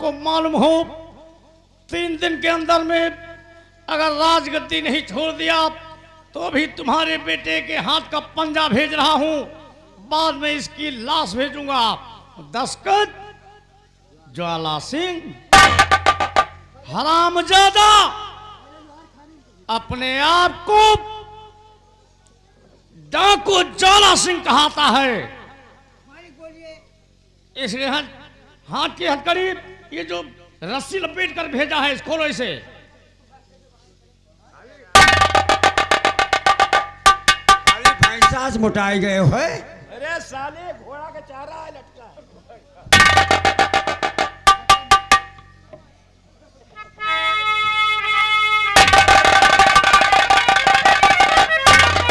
को मालूम हो 3 दिन के अंदर में अगर राजगद्दी नहीं छोड़ दिया तो अभी तुम्हारे बेटे के हाथ का पंजा भेज रहा हूं, बाद में इसकी लाश भेजूंगा। दस्तखत ज्वाला सिंह। हरामजादा अपने आप को डाकू ज्वाला सिंह कहता है, इसलिए हाथ की हथकड़ी ये जो रस्सी लपेट कर भेजा है, इस खोलो इसे। सास मोटाए गए हो। अरे साले घोड़ा का चारा है लटका।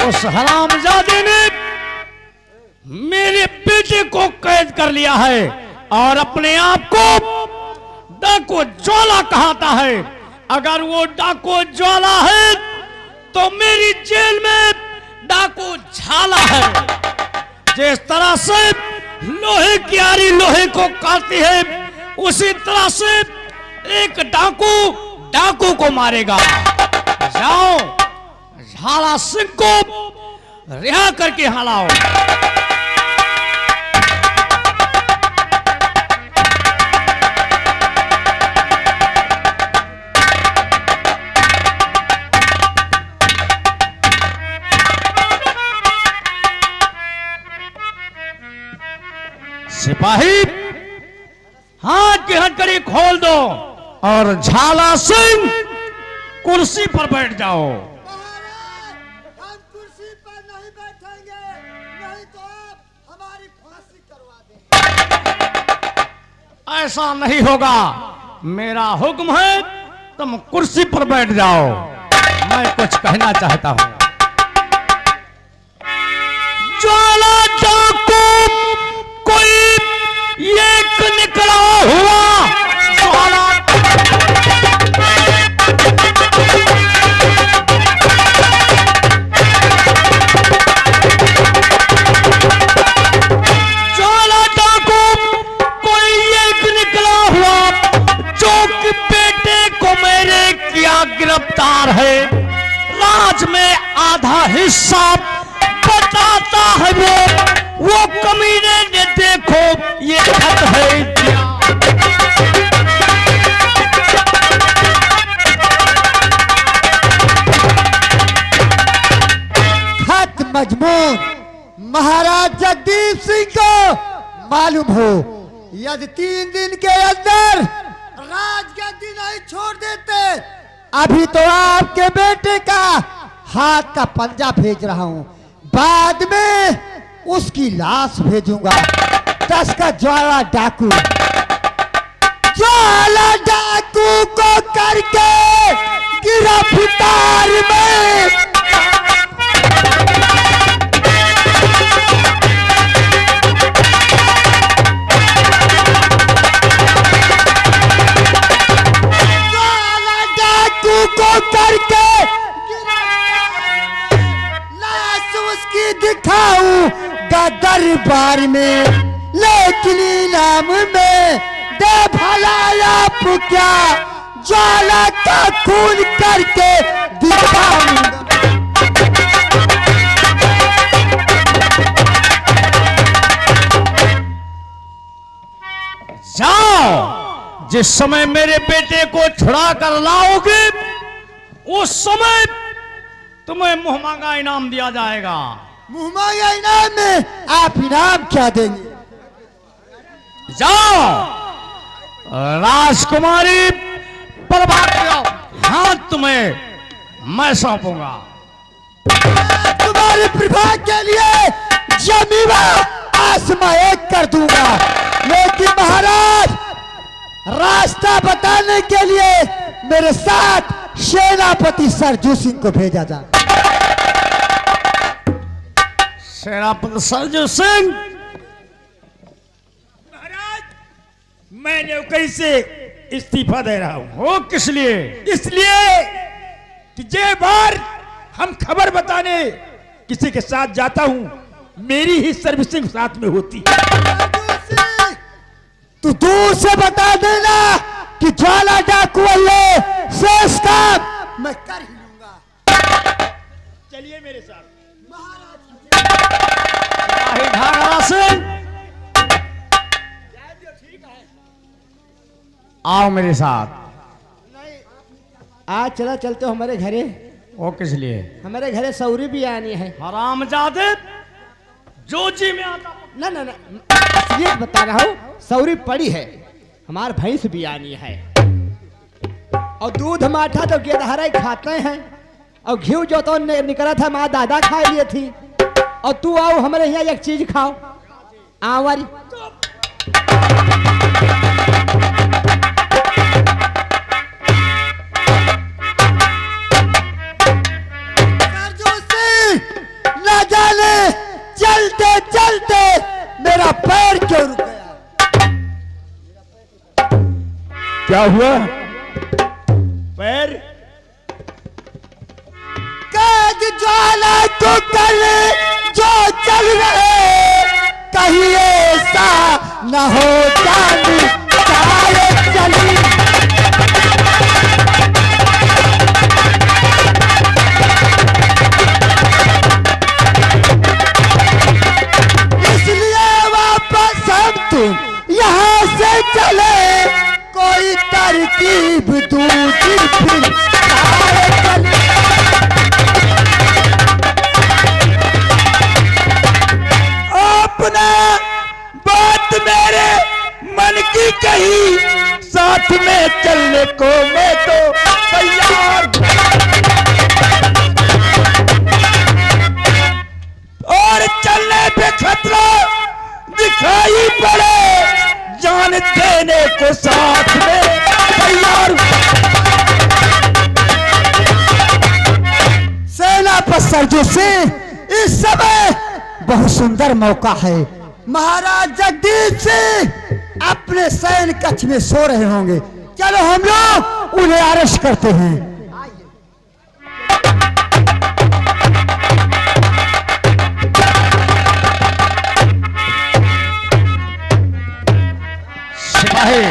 उस हरामजादे ने मेरे बेटे को कैद कर लिया है और अपने आप को डाकू ज्वाला कहता है। अगर वो डाकू ज्वाला है तो मेरी जेल में डाकू झाला है। जिस तरह से लोहे की आरी लोहे को काटती है, उसी तरह से एक डाकू डाकू को मारेगा। जाओ झाला सिंह को रिहा करके यहाँ लाओ। सिपाही हाथ की हथकड़ी खोल दो और झाला सिंह कुर्सी पर बैठ जाओ। हम कुर्सी पर नहीं बैठेंगे, नहीं तो आप हमारी फांसी करवा देंगे। ऐसा नहीं होगा, मेरा हुक्म है, तुम कुर्सी पर बैठ जाओ। मैं कुछ कहना चाहता हूं। ज्वाला डाकू कोई एक निकला हुआ ज्वाला डाकू कोई एक निकला हुआ जो कि बेटे को मेरे किया गिरफ्तार है। राज में आधा हिस्सा बताता है वो कमीने ने, देखो ये खत है क्या। खत मजमून महाराज जगदीप सिंह को मालूम हो, यदि 3 दिन के अंदर राजगद्दी नहीं छोड़ देते, अभी तो आपके बेटे का हाथ का पंजा भेज रहा हूं, बाद में उसकी लाश भेजूंगा। तस्कर ज्वाला डाकू को करके गिरफ्तार में। ज्वाला डाकू को करके लाश उसकी दिखाऊं दरबार में, लेकिन इनाम में दे भला आप क्या, ज्वाला का खून करके दिखाऊंगा। जाओ, जिस समय मेरे बेटे को छुड़ा कर लाओगे उस समय तुम्हें मुंह मांगा इनाम दिया जाएगा। मुंह मांगा इनाम में आप इनाम क्या देंगे? जाओ राजकुमारी प्रभात जाओ, हाथ तुम्हें मैं सौंपूंगा। तुम्हारे प्रभा के लिए जमीवा आसमां एक कर दूंगा, लेकिन महाराज रास्ता बताने के लिए मेरे साथ सेनापति सरजू सिंह को भेजा जाए। सेनापति सरजू सिंह, महाराज मैं नौकरी से इस्तीफा दे रहा हूं। वो किस लिए? इसलिए कि जे बार हम खबर बताने किसी के साथ जाता हूं, मेरी ही सर्विसिंग साथ में होती है। तू दूर से बता देना कि ज्वाला डाकू वाले शेष काम मैं कर ही लूंगा। चलिए मेरे साथ। सिपाही ढाका सिंह, आओ मेरे साथ। आज चला चलते हो हमारे घरे, वो किस लिए? हमारे घरे सौरी भी आनी है। हरामजादे, जो जी में आता। ना ना ना, असलियत बता रहा हूँ, सौरी पड़ी है, हमार भैंस भी आनी है। और दूध माठा तो गेदहरा ही खाते हैं, और घी जो तो निकला था माँ दादा खा लिए थी। और तू आओ हमारे यहाँ एक चीज खाओ, आवारी। ना जाने चलते चलते मेरा पैर क्यों रुक गया। क्या हुआ? पैर? कैद ज्वाला तो कल जो चल रहे, कहीं ऐसा न हो जानी चाहे चली। यहाँ से चले कोई तरकीब दूसरी फिर चले। आपने बात मेरे मन की कही, साथ में चलने को मैं तो तैयार। और चलने पे खतरा दिखाई पड़े, जान देने को साथ में तैयार। सेना पर सरजू से इस समय बहुत सुंदर मौका है। महाराज जगदीश सिंह अपने सैन्य कक्ष में सो रहे होंगे, चलो हम लोग उन्हें अरेस्ट करते हैं। सिपाही,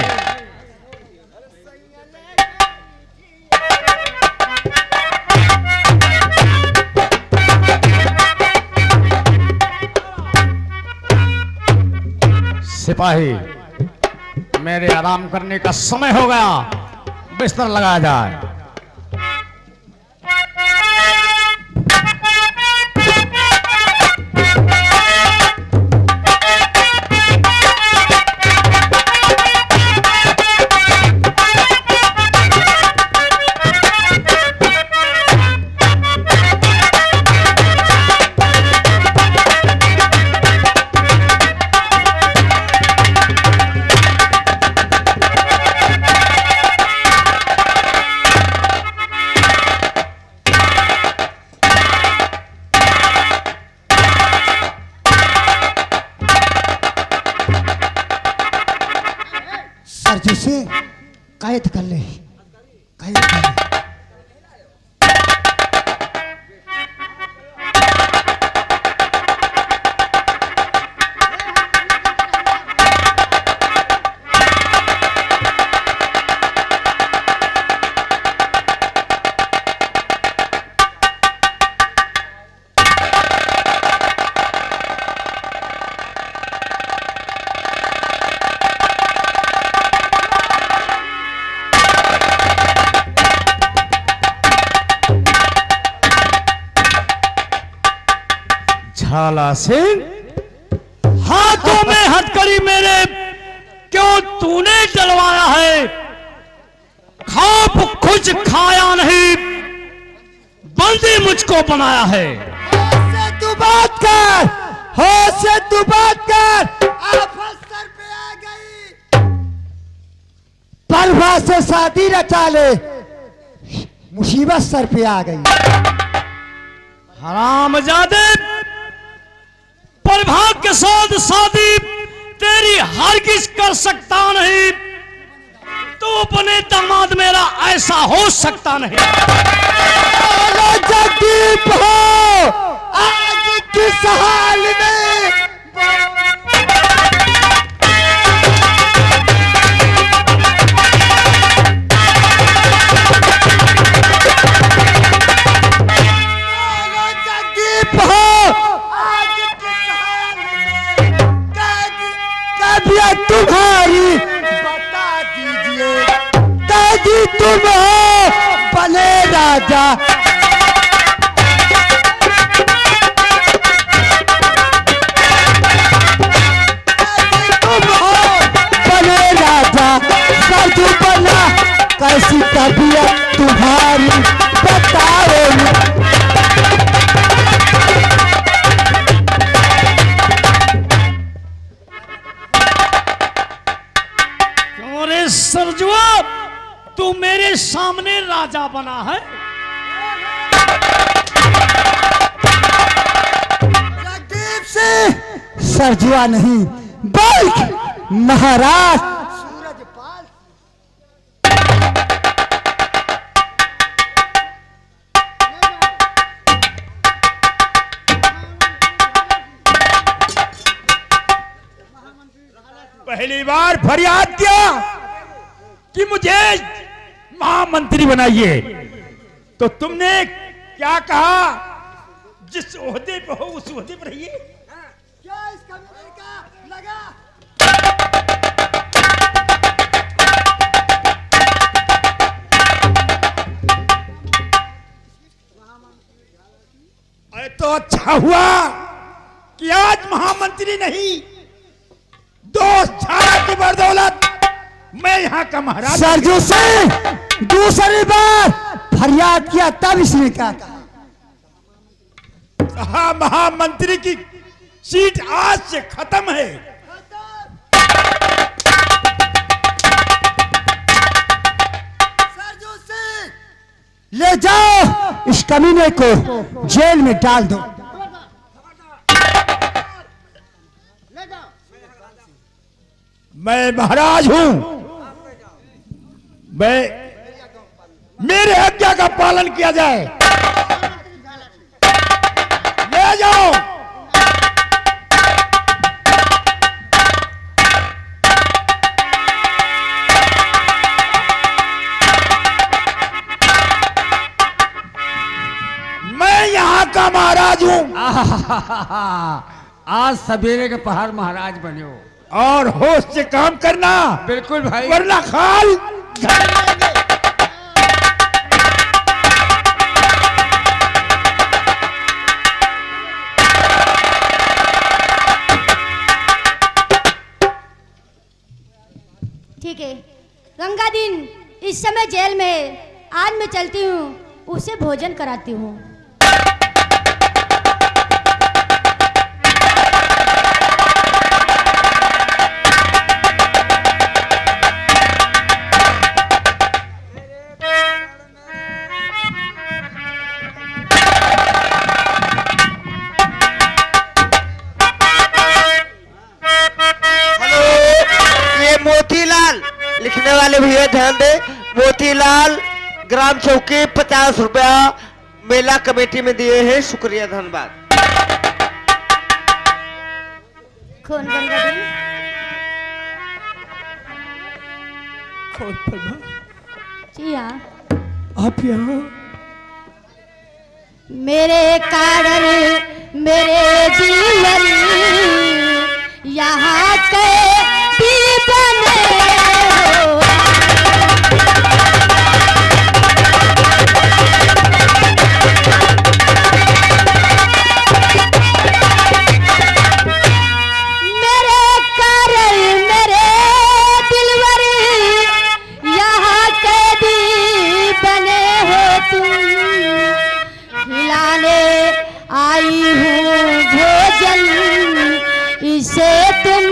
सिपाही, मेरे आराम करने का समय हो गया, बिस्तर लगाया जाए। सरजू से कैद कर ले, कैद कर ले। झाला सिंह, हाथों में हथकड़ी मेरे क्यों तूने डलवाया है? खाप कुछ खाया नहीं, बंदी मुझको बनाया है। होश से तू बात कर, होश से तू बात कर। आफत सर पे आ गई, परवा से शादी रचा ले, मुसीबत सर पे आ गई। हरामजादे, प्रभाव के साथ शादी तेरी हरगिज कर सकता नहीं, तो अपने दामाद मेरा ऐसा हो सकता नहीं। जगदीप हो आज किस हाल में जी तुम हो बने राजा। तुम हो बने राजा, सरजू बना कैसी तबीयत तुम्हारी बताओ ना। क्यों रे सरजुआ, तू मेरे सामने राजा बना है? जगदीप सिंह सरजुआ नहीं बल्कि महाराज। सूरजपाल। पहली बार फरियाद किया कि मुझे महामंत्री बनाइए, तो तुमने क्या कहा? जिस ओहदे पे हो उस ओहदे पर रहिए। क्या इस कमीने का लगा? अरे तो अच्छा हुआ कि आज महामंत्री नहीं, दोस्त छाया की बदौलत मैं यहाँ का महाराज। सरजू से दूसरी बार फरियाद किया तब इसने क्या कहा? महामंत्री की सीट आज से खत्म है। सरजू सिंह, ले जाओ इस कमीने को जेल में डाल दो। ले जाओ। मैं महाराज हूं, मैं मेरे आज्ञा का पालन किया जाए। ले जाओ। मैं यहाँ का महाराज हूं। आज सवेरे के पहाड़ महाराज बने हो। और होश से काम करना, बिल्कुल भाई। वरना खाल। ठीक है गंगा दिन इस समय जेल में, आज मैं चलती हूँ उसे भोजन कराती हूँ। मोतीलाल लिखने वाले भैया ध्यान दे। मोतीलाल ग्राम चौकी 50 रुपया मेला कमेटी में दिए हैं, शुक्रिया धन्यवाद। कौन गंगा दिन? कौन प्रभा? जी हाँ, आप यहाँ? मेरे कारण मेरे दिल यहाँ के बने हो। मेरे कारण मेरे दिलवर यहाँ कैदी बने हो तुम। खिलाने आई हूँ भोजन इसे तुम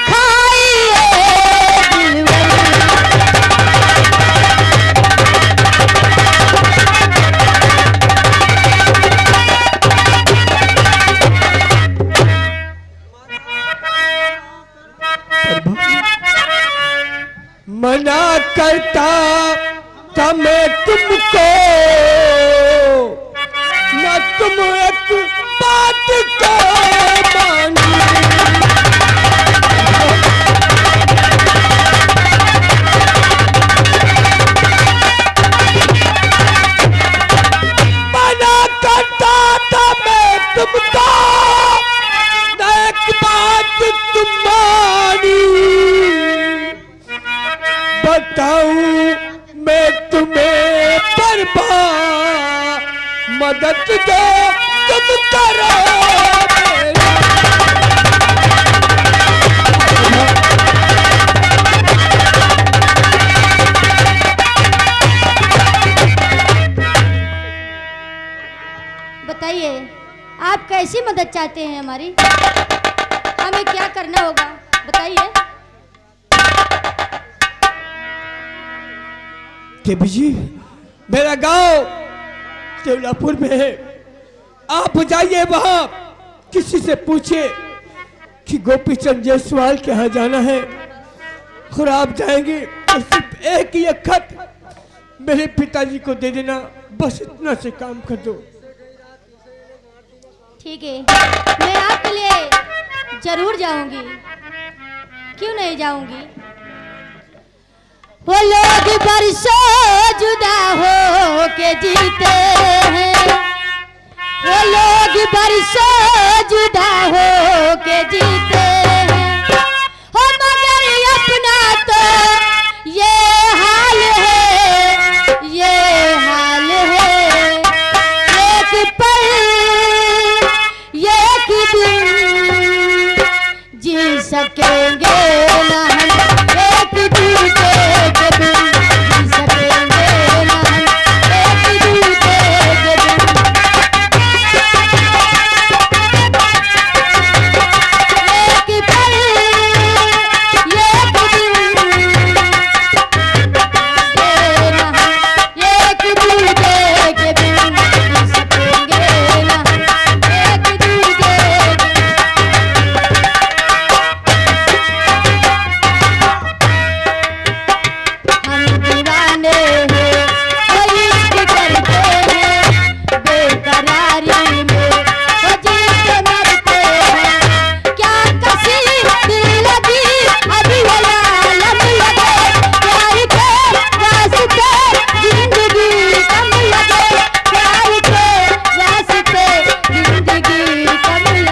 खाइए दिलवर। मना करता था मैं तुमको, न तुम एक बात को मानी। मना करता था मैं तुमको, न एक बात तुम मानी। बताऊं मैं मदद दो तुम करो बताइए आप कैसी मदद चाहते हैं हमारी? हमें क्या करना होगा बताइए। देवी जी, मेरा गांव देवलापुर में है। आप जाइए वहां, किसी से पूछिए कि गोपी चंद जायसवाल के यहाँ जाना है, और आप जाएंगे तो सिर्फ एक ही खत मेरे पिताजी को दे देना, बस इतना से काम कर दो। ठीक है, मैं आपके लिए जरूर जाऊंगी, क्यों नहीं जाऊंगी। वो लोग बरसों जुदा हो के जीते हैं, वो लोग बरसों जुदा हो के जीते हैं, हो मगर अपना तो ये हाल है, ये हाल है। एक पल एक दिन जी सकेंगे ना हम, एक दूसरे के बिन जी सकेंगे ना हम, एक दूसरे के बिन। एक पल एक दिन ना हम, एक दूसरे के बिन जी सकेंगे ना हम, एक दूसरे के बिन। हम दीवाने हैं, वो इश्क करते हैं, बेकरारी में वो जीते मरते हैं। क्या कसी दिल लगी अभी वो आलम लगे, प्यार के वास्ते जिंदगी कम लगे, प्यार के वास्ते जिंदगी कम लगे।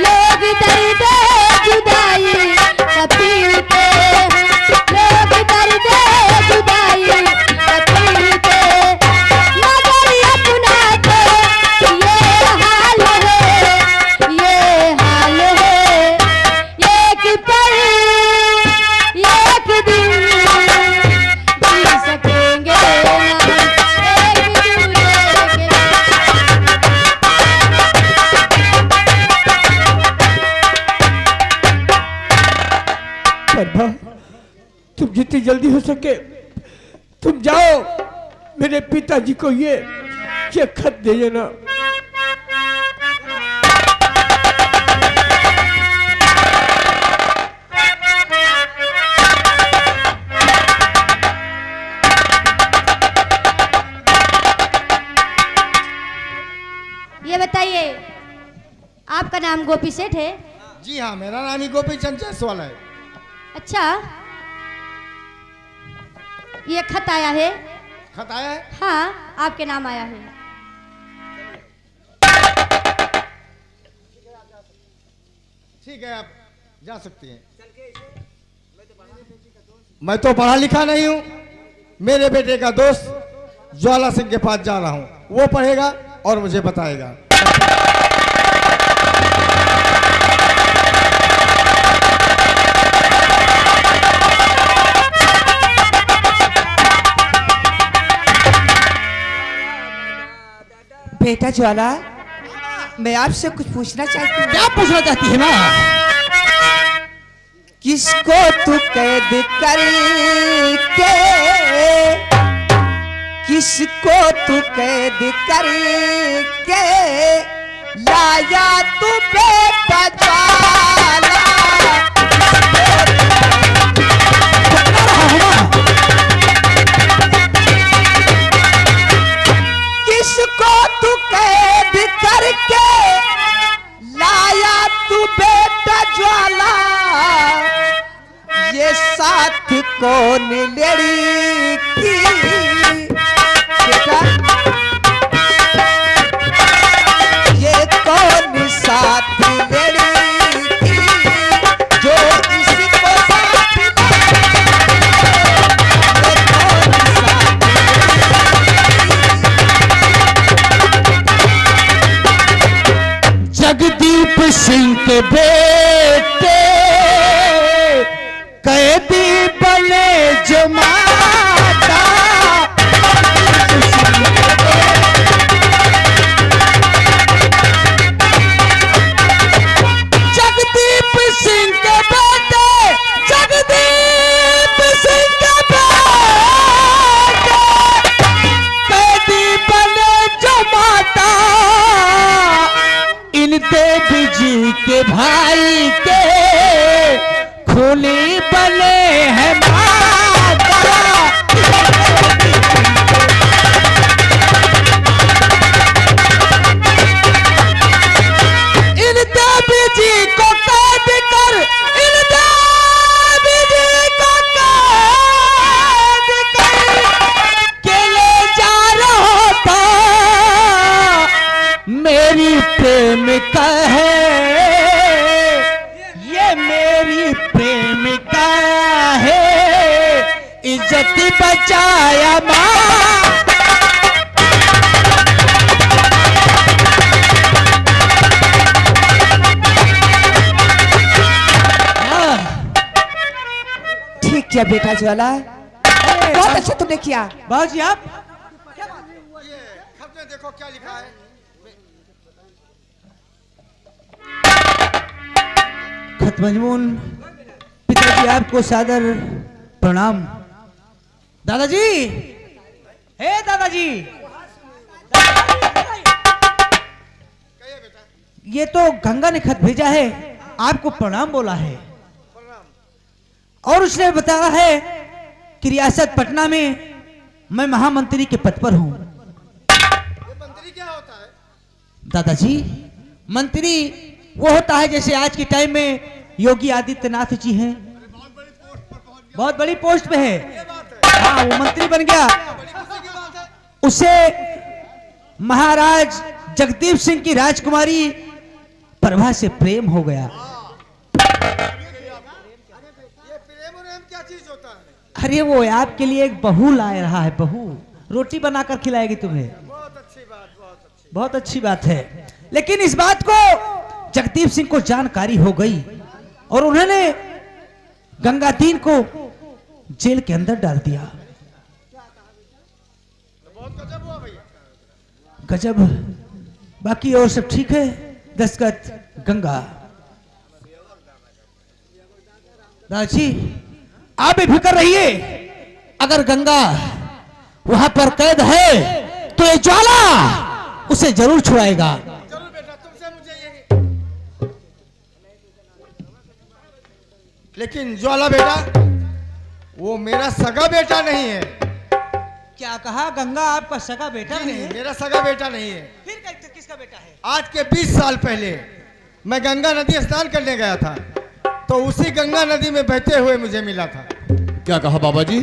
लोग दर्द जुदाई का पीते हैं, लोग दर्द जुदाई का पीते हैं, मगर अपना तो ये हाल है, ये हाल है। एक पल एक दिन जी सकेंगे ना हम, एक दूसरे के। प्रभा, तुम जितनी जल्दी हो सके तुम जाओ, मेरे पिताजी को ये खत दे देना। ये बताइए आपका नाम गोपी सेठ है? जी हाँ, मेरा नाम ही गोपी चंद जायसवाल है। अच्छा, ये खत आया है? खत आया है? हाँ, आपके नाम आया है। ठीक है, आप जा सकती हैं। मैं तो पढ़ा लिखा नहीं हूँ, मेरे बेटे का दोस्त ज्वाला सिंह के पास जा रहा हूँ, वो पढ़ेगा और मुझे बताएगा। बेटा ज्वाला, मैं आपसे कुछ पूछना चाहती हूँ। क्या पूछना चाहती है माँ? किसको तू कैद करके, किसको तू कैद करके लाया तू बेटा ज्वाला। किसको तू कैद करके लाया तू बेटा ज्वाला, ये साथ कौन लड़की बेटा, ये कौन साथ लड़की जो इसको साथ ये कौन साथ लड़की के भाई के खूनी बने हैं माता। इन देवी जी को कैद कर, इन देवी जी को कैद कर के ले जा रहा था। मेरी प्रेमिका है, ये मेरी प्रेमिका है, इज्जत बचाया माँ। ठीक किया बेटा ज्वाला, बहुत अच्छा तुमने किया। बाबूजी आप खत में देखो क्या लिखा है। खत मजमून। पिताजी आपको सादर प्रणाम। दादाजी, हे दादाजी, ये तो गंगा ने खत भेजा है, आपको प्रणाम बोला है और उसने बताया है कि रियासत पटना में मैं महामंत्री के पद पर हूं। मंत्री क्या होता है? दादाजी, मंत्री वो होता है जैसे आज के टाइम में योगी आदित्यनाथ जी हैं, बहुत बड़ी पोस्ट पे है। हाँ, वो मंत्री बन गया। उसे महाराज जगदीप सिंह की राजकुमारी प्रभा से प्रेम हो गया। क्या चीज होता है? अरे वो आपके लिए एक बहू ला रहा है, बहू रोटी बनाकर खिलाएगी तुम्हें। बहुत अच्छी बात, बहुत अच्छी। बहुत अच्छी बात है। लेकिन इस बात को जगदीप सिंह को जानकारी हो गई और उन्होंने गंगादीन को जेल के अंदर डाल दिया। बहुत गजब हुआ भैया। गजब। बाकी और सब ठीक है। दस्तखत गंगा। दादाजी आप भी फिक्र रहिए, अगर गंगा वहां पर कैद है तो ये ज्वाला उसे जरूर छुड़ाएगा। जरूर बेटा, तुमसे मुझे ये। लेकिन ज्वाला बेटा, वो मेरा सगा बेटा नहीं है। क्या कहा? गंगा आपका सगा बेटा नहीं है? मेरा सगा बेटा नहीं है। फिर किसका बेटा है? आज के 20 साल पहले मैं गंगा नदी स्नान करने गया था, तो उसी गंगा नदी में बहते हुए मुझे मिला था। क्या कहा बाबा जी?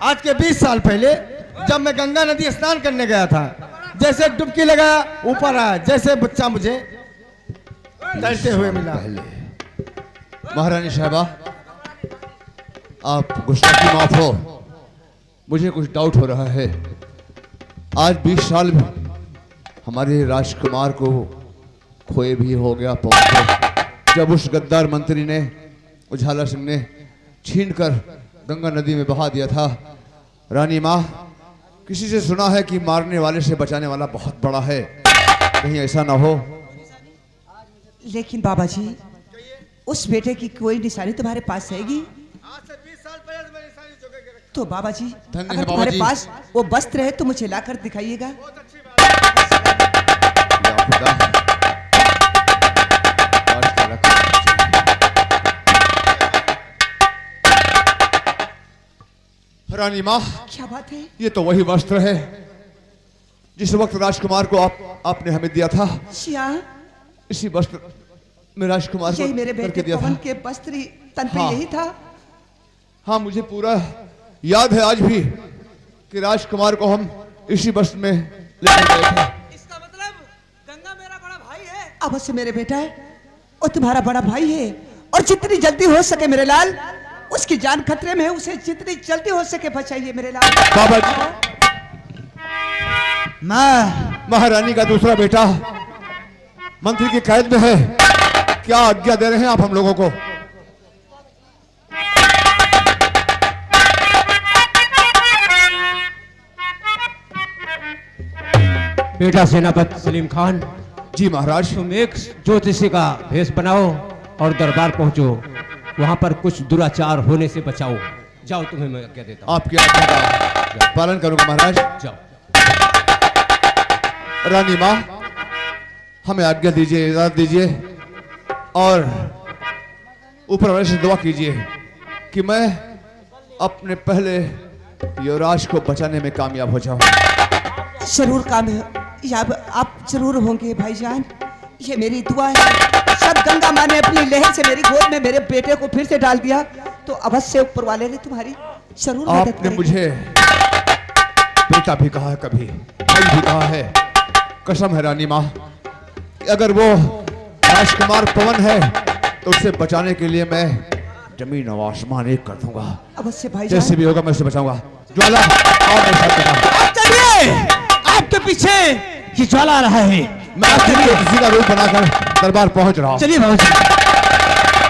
आज के 20 साल पहले जब मैं गंगा नदी स्नान करने गया था, जैसे डुबकी लगाया ऊपर आया, जैसे बच्चा मुझे तैरते हुए मिला। महारानी साहबा, आप गुस्ताखी माफ हो, मुझे कुछ डाउट हो रहा है। आज 20 साल में हमारे राजकुमार को खोए भी हो गया पहुंचे, जब उस गद्दार मंत्री ने, उजाला सिंह ने छीनकर गंगा नदी में बहा दिया था। रानी माँ, किसी से सुना है कि मारने वाले से बचाने वाला बहुत बड़ा है, कहीं ऐसा ना हो? लेकिन बाबा जी, उस बेटे की कोई निशानी तुम्हारे पास हैगी? आज से 20 साल पहले मैं निशानी चुका के रखा। तो बाबा जी, धन्य है अगर बाबा तुम्हारे जी। पास वो वस्त्र है तो मुझे लाकर दिखाइएगा। बहुत अच्छी बात है। या खुदा, आज तलक। रानी माँ, क्या बात है? ये तो वही वस्त्र है जिस वक्त राजकुमार को आपने हमें दिया था। श्या, इसी वस्त्र में राजकुमार को यही मेरे करके बेटे दिया पवन था। के वस्त्र तन पे हाँ। यही था। हाँ, मुझे पूरा याद है आज भी कि राजकुमार को हम इसी वस्त्र में लेकर गए थे। इसका मतलब गंगा मेरा बड़ा भाई है। अवश्य मेरे बेटा, वो तुम्हारा बड़ा भाई है और जितनी जल्दी हो सके मेरे लाल, उसकी जान खतरे में है, उसे जितनी जल्दी हो सके बचाइए मेरे लाल। बाबा जी, मैं महारानी का दूसरा बेटा मंत्री की कैद में है, क्या आज्ञा दे रहे हैं आप हम लोगों को? बेटा सेनापति सलीम खान, जी महाराज। तुम एक ज्योतिषी का भेष बनाओ और दरबार पहुंचो, वहां पर कुछ दुराचार होने से बचाओ। जाओ, तुम्हें मैं आज्ञा देता हूं। आपकी आज्ञा का पालन करूंगा महाराज। जाओ। रानी माँ, हमें आज्ञा दीजिए, इजाजत दीजिए और ऊपर वाले से दुआ कीजिए कि मैं अपने पहले युवराज को बचाने में कामयाब हो जाऊं। जरूर कामयाब आप जरूर होंगे भाईजान, ये मेरी दुआ है। जब गंगा माँ ने अपनी लहर से मेरी गोद में मेरे बेटे को फिर से डाल दिया तो अवश्य ऊपर वाले ने तुम्हारी जरूर मदद आपने करेगी। मुझे बेटा भी कहा है, कभी भाई भी कहा है। कसम है रानी माँ कि अगर वो राजकुमार पवन है तो उसे बचाने के लिए मैं जमीन और आसमान एक कर दूंगा। अवश्य भाईजान, जैसे भी होगा मैं उसे बचाऊंगा। ज्वाला आओ मेरे साथ बेटा। चलिए, आपके पीछे ये ज्वाला आ रहा है। मैं किसी का रूप बनाकर दरबार पहुंच रहा हूँ। चलिए बाबू जी।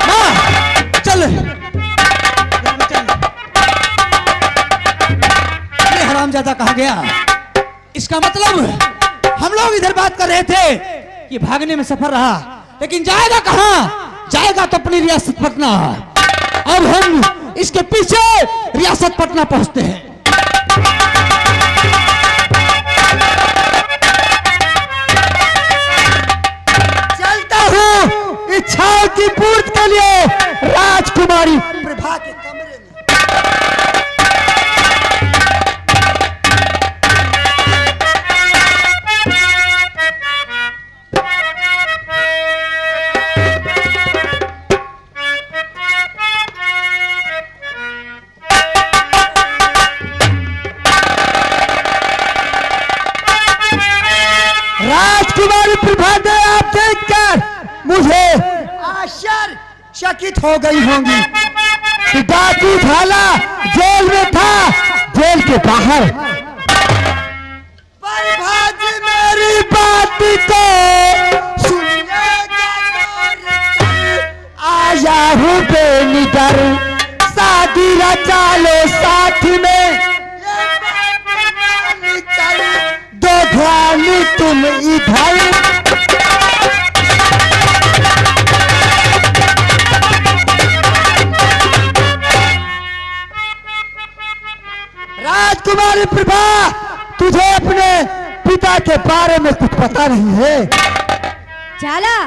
माँ, चल। ये हरामजादा कहाँ गया? इसका मतलब हम लोग इधर बात कर रहे थे कि भागने में सफर रहा, लेकिन जाएगा कहाँ? जाएगा तो अपनी रियासत पटना। अब हम इसके पीछे रियासत पटना पहुंचते हैं। चलता हूँ इच्छाओं की पूर्ति के लिए राजकुमारी प्रभा के कमरे में। राजकुमारी प्रभा ने आप देखकर मुझे आश्चर्यचकित हो गई होंगी कि डाकू भाला जेल में था, जेल के बाहर। प्रभा जी मेरी बात को सुनिएगा, आया हूँ बेनिडर, शादी रचा लो साथ में, दो ध्यान तुम इधर। राजकुमारी प्रभा, तुझे अपने पिता के बारे में कुछ पता नहीं है? जाला,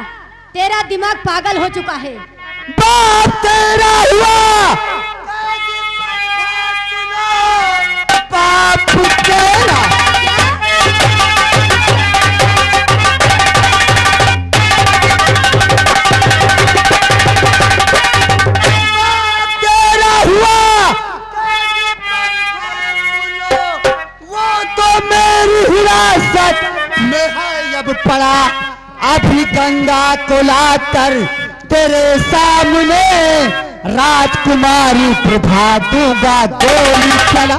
तेरा दिमाग पागल हो चुका है। बाप तेरा हुआ, बाप तेरा। तेरा हुआ, वो तो मेरी हिरासत में है अब पड़ा। अभी गंगा को लाकर तेरे सामने राजकुमारी प्रभा दूंगा गोली चला।